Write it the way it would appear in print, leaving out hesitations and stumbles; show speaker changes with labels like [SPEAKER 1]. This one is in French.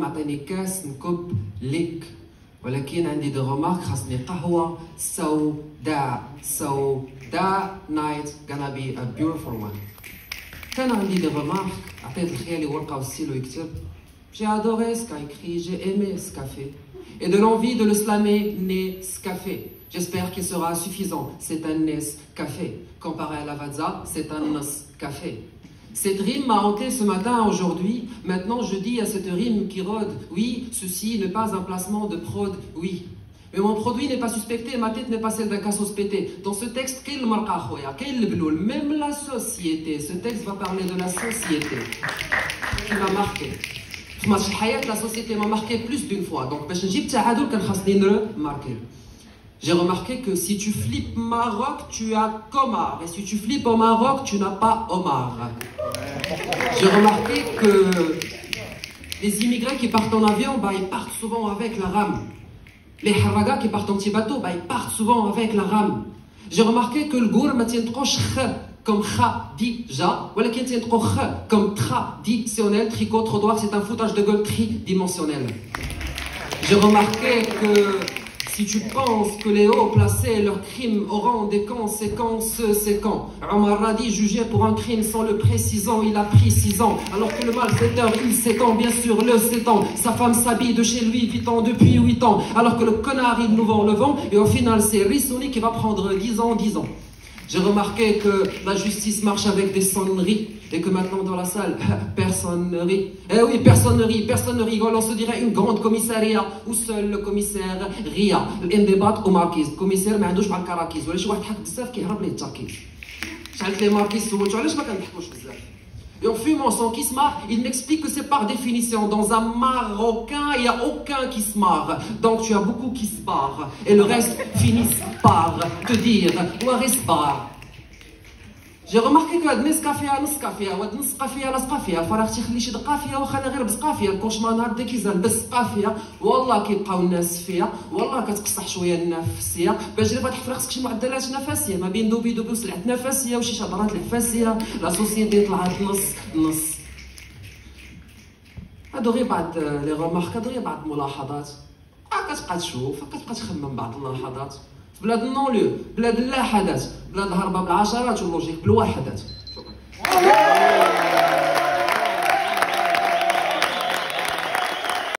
[SPEAKER 1] معطيني كاس نكب ليك، ولكن عندي دي ريمارك. خاصني قهوة سوداء night gonna be a beautiful one. كان عندي دي ريمارك، عطيت لخيالي ورقة وستيلو يكتب. J'ai adoré ce qu'a écrit, j'ai aimé ce qu'a fait. Et de l'envie de le slammer, Nescafé. J'espère qu'il sera suffisant. C'est un Nescafé. Comparé à la Lavazza, c'est un Nescafé. Cette rime m'a hanté ce matin, aujourd'hui. Maintenant, je dis à cette rime qui rôde, oui, ceci n'est pas un placement de prod, oui. Mais mon produit n'est pas suspecté, ma tête n'est pas celle d'un cassos pété. Dans ce texte, quel marqa khoya, quel bloul, même la société. Ce texte va parler de la société qui m'a marqué. La société m'a marqué plus d'une fois. Donc, j'ai remarqué que si tu flippes Maroc, tu as Comar. Et si tu flippes au Maroc, tu n'as pas Omar. J'ai remarqué que les immigrés qui partent en avion, ils partent souvent avec la rame. Les haragas qui partent en petit bateau, ils partent souvent avec la rame. J'ai remarqué que le gour m'a tient comme Khadija, ou comme traditionnel, tricot, trottoir, c'est un foutage de gueule tridimensionnel. J'ai remarqué que si tu penses que les hauts placés, leurs crimes auront des conséquences, c'est quand Omar Radi, jugé pour un crime sans le précisant, il a pris 6 ans. Alors que le malfaiteur, il s'étend, bien sûr, le s'étend. Sa femme s'habille de chez lui, 8 ans, depuis 8 ans. Alors que le connard, il nous vend le vent. Et au final, c'est Rissouni qui va prendre 10 ans. J'ai remarqué que la justice marche avec des sonneries et que maintenant dans la salle, personne ne rit. Eh oui, personne ne rigole, on se dirait une grande commissariat où seul le commissaire ria. L'indébat au marquise, le commissaire ما عندوش مع الكراكيز ولا شي واحد حك بزاف كيهرب ليه التركيز. شعلت لي ماركيز سولتو علاش ما كنضحكوش بزاف. Et en fumant sans qui se marre, il m'explique que c'est par définition. Dans un Marocain, il n'y a aucun qui se marre. Donc tu as beaucoup qui se barrent. Et le reste finissent par te dire « Warisbar ». J'ai remarqué que Nescafé, Nescafé, ou Nescafé, Nescafé, فرغتي خلي شي دقافيه وخلي غير بسقافيه الكوشمان نهار بدا كيزال بسقافيه والله كيبقاو الناس فيها والله كتقصح شويه النفسيه باش دابا تحفر خصك شي معدلات نفسيه ما بين دوبي وسلعه نفسيه وشي شطرات العفاسيه لا سوسيتي طلعت نص هادو غير بعض لي رومارك هادو غير بعض الملاحظات كتبقى تشوف كتبقى تخمم بعض الملاحظات بلاد النولو بلاد اللاحدات بلاد الهربه بالعشرات واللوجيك بالواحدات. شكرا.